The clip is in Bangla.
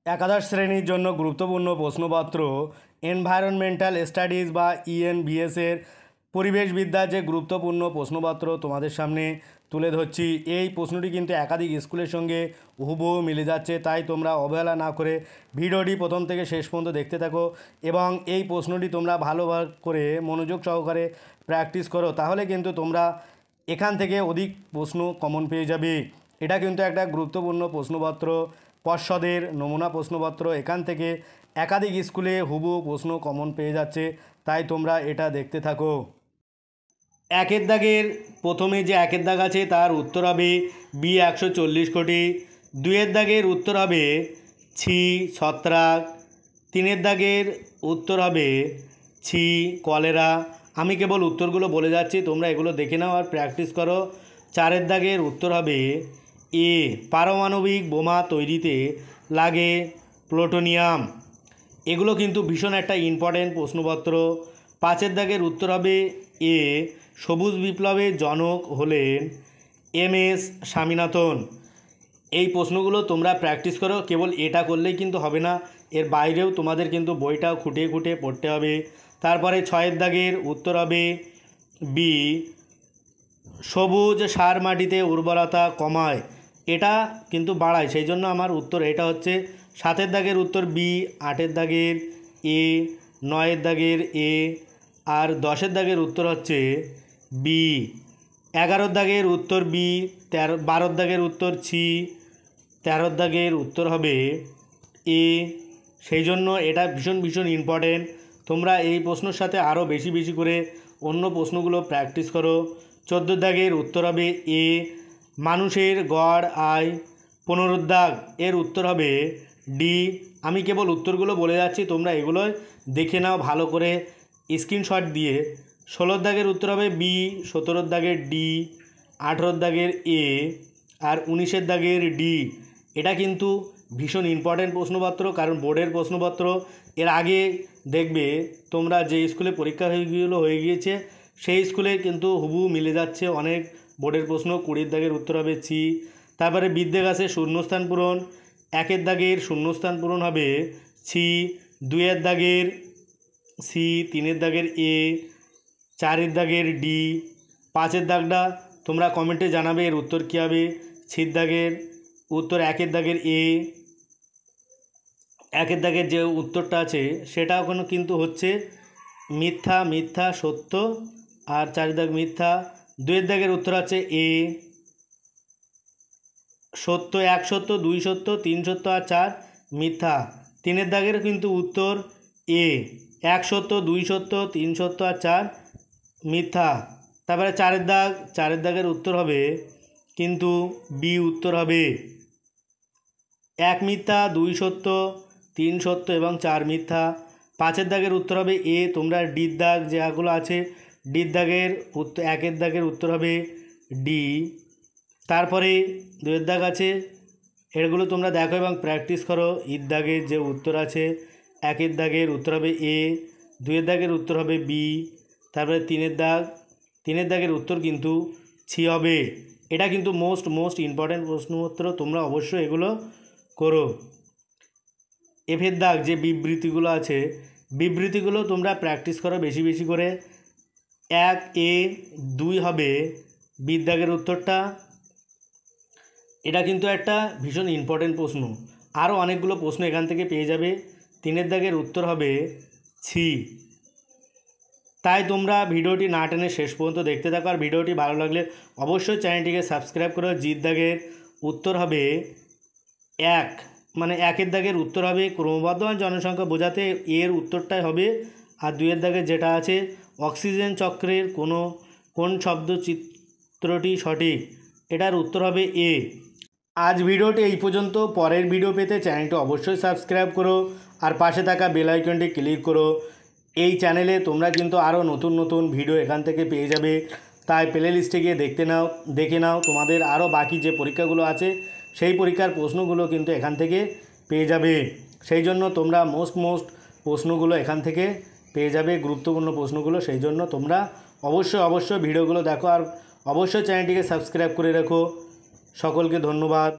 একাদশ শ্রেণীর জন্য গুরুত্বপূর্ণ প্রশ্নপত্র এনভায়রনমেন্টাল স্টাডিজ বা ইএনভিএসের পরিবেশবিদ্যার যে গুরুত্বপূর্ণ প্রশ্নপত্র তোমাদের সামনে তুলে ধরছি। এই প্রশ্নটি কিন্তু একাধিক স্কুলের সঙ্গে হুবহু মিলে যাচ্ছে, তাই তোমরা অবহেলা না করে ভিডিওটি প্রথম থেকে শেষ পর্যন্ত দেখতে থাকো এবং এই প্রশ্নটি তোমরা ভালোভাবে করে মনোযোগ সহকারে প্র্যাকটিস করো, তাহলে কিন্তু তোমরা এখান থেকে অধিক প্রশ্ন কমন পেয়ে যাবে। এটা কিন্তু একটা গুরুত্বপূর্ণ প্রশ্নপত্র, পর্ষদের নমুনা প্রশ্নপত্র। এখান থেকে একাধিক স্কুলে হুবহু প্রশ্ন কমন পেয়ে যাচ্ছে, তাই তোমরা এটা দেখতে থাকো। একের দাগের প্রথমে যে একের দাগ আছে তার উত্তর হবে বি 140 কোটি। দুইয়ের দাগের উত্তর হবে ছি ছত্রাক। তিনের দাগের উত্তর হবে ছি কলেরা। আমি কেবল উত্তরগুলো বলে যাচ্ছি, তোমরা এগুলো দেখে নাও আর প্র্যাকটিস করো। চারের দাগের উত্তর হবে এ পারমাণবিক বোমা তৈরিতে লাগে প্লুটোনিয়াম। এগুলো কিন্তু ভীষণ একটা ইম্পর্টেন্ট প্রশ্নপত্র। পাঁচের দাগের উত্তর হবে এ সবুজ বিপ্লবের জনক হলেন এম.এস. স্বামীনাথন। এই প্রশ্নগুলো তোমরা প্র্যাকটিস করো, কেবল এটা করলেই কিন্তু হবে না, এর বাইরেও তোমাদের কিন্তু বইটাও খুঁটিয়ে খুঁটিয়ে পড়তে হবে। তারপরে ছয়ের দাগের উত্তর হবে বি সবুজ সার মাটিতে উর্বরতা কমায়, এটা কিন্তু বাড়ায়, সেই জন্য আমার উত্তর এটা হচ্ছে। সাতের দাগের উত্তর বি, আটের দাগের এ, নয়ের দাগের এ, আর দশের দাগের উত্তর হচ্ছে বি। এগারোর দাগের উত্তর বি, বারোর দাগের উত্তর ছি, তেরোর দাগের উত্তর হবে এ। সেই জন্য এটা ভীষণ ভীষণ ইম্পর্টেন্ট। তোমরা এই প্রশ্নের সাথে আরও বেশি বেশি করে অন্য প্রশ্নগুলো প্র্যাকটিস করো। চোদ্দোর দাগের উত্তর হবে এ মানুষের গড় আয়। পনেরোর দাগ এর উত্তর হবে ডি। আমি কেবল উত্তরগুলো বলে যাচ্ছি, তোমরা এগুলো দেখে নাও ভালো করে স্ক্রিনশট দিয়ে। ষোলোর দাগের উত্তর হবে বি, সতেরোর দাগের ডি, আঠেরোর দাগের এ, আর 19-এর দাগের ডি। এটা কিন্তু ভীষণ ইম্পর্টেন্ট প্রশ্নপত্র, কারণ বোর্ডের প্রশ্নপত্র এর আগে দেখবে তোমরা যে স্কুলে পরীক্ষা হয়ে গিয়েছে সেই স্কুলে কিন্তু হুবহু মিলে যাচ্ছে অনেক বোর্ডের প্রশ্ন। 20-এর দাগের উত্তর হবে ছি। তারপরে বিদ্যাগাছে শূন্যস্থান পূরণ, একের দাগের শূন্যস্থান পূরণ হবে ছি, দুইয়ের দাগের সি, তিনের দাগের এ, চারের দাগের ডি। পাঁচের দাগটা তোমরা কমেন্টে জানাবে এর উত্তর কী হবে। ছির দাগের উত্তর একের দাগের এ, একের দাগের যে উত্তরটা আছে সেটা ওখানে কিন্তু হচ্ছে মিথ্যা, মিথ্যা সত্য, আর চারের দাগ মিথ্যা। দুইয়ের দাগের উত্তর আছে এ সত্য, এক সত্য, দুই সত্য, তিন সত্য, আর চার মিথ্যা। তিনের দাগের কিন্তু উত্তর এ এক সত্য, দুই সত্য, তিন সত্য, আর চার মিথ্যা। তারপরে চারের দাগের উত্তর হবে কিন্তু বি উত্তর হবে এক মিথ্যা, দুই সত্য, তিন সত্য এবং চার মিথ্যা। পাঁচের দাগের উত্তর হবে এ। তোমরা ডির দাগ যেগুলো আছে ডির দাগের উত্তর, একের দাগের উত্তর হবে ডি। তারপরে দুয়ের দাগ আছে, এগুলো তোমরা দেখো এবং প্র্যাকটিস করো। ঈদ দাগের যে উত্তর আছে একের দাগের উত্তর হবে এ, দুয়ের দাগের উত্তর হবে বি। তারপরে তিনের দাগের উত্তর কিন্তু ছি হবে। এটা কিন্তু মোস্ট ইম্পর্ট্যান্ট প্রশ্নপত্র, তোমরা অবশ্যই এগুলো করো। এফের দাগ যে বিবৃতিগুলো আছে বিবৃতিগুলো তোমরা প্র্যাকটিস করো বেশি বেশি করে। এক এ, দুই হবে বির দাগের উত্তরটা। এটা কিন্তু একটা ভীষণ ইম্পর্টেন্ট প্রশ্ন, আরও অনেকগুলো প্রশ্ন এখান থেকে পেয়ে যাবে। তিনের দাগের উত্তর হবে ছি। তাই তোমরা ভিডিওটি না টেনে শেষ পর্যন্ত দেখতে থাকো, আর ভিডিওটি ভালো লাগলে অবশ্যই চ্যানেলটিকে সাবস্ক্রাইব করো। জির দাগের উত্তর হবে এক, মানে একের দাগের উত্তর হবে ক্রমবর্ধমান জনসংখ্যা বোঝাতে এর উত্তরটাই হবে। আর দুইয়ের দাগের যেটা আছে অক্সিজেন চক্রের কোন শব্দচিত্রটি সঠিক, এটার উত্তর হবে এ। আজ ভিডিওটি এই পর্যন্ত। পরের ভিডিও পেতে চ্যানেলটি অবশ্যই সাবস্ক্রাইব করো আর পাশে থাকা বেল আইকনটি ক্লিক করো। এই চ্যানেলে তোমরা কিন্তু আরও নতুন নতুন ভিডিও এখান থেকে পেয়ে যাবে, তাই প্লে লিস্টে গিয়ে দেখে নাও তোমাদের আরও বাকি যে পরীক্ষাগুলো আছে সেই পরীক্ষার প্রশ্নগুলো কিন্তু এখান থেকে পেয়ে যাবে। সেই জন্য তোমরা মোস্ট প্রশ্নগুলো এখান থেকে পেয়ে যাবে, গুরুত্বপূর্ণ প্রশ্নগুলো। সেই জন্য তোমরা অবশ্যই ভিডিওগুলো দেখো আর অবশ্যই চ্যানেলটিকে সাবস্ক্রাইব করে রাখো। সকলকে ধন্যবাদ।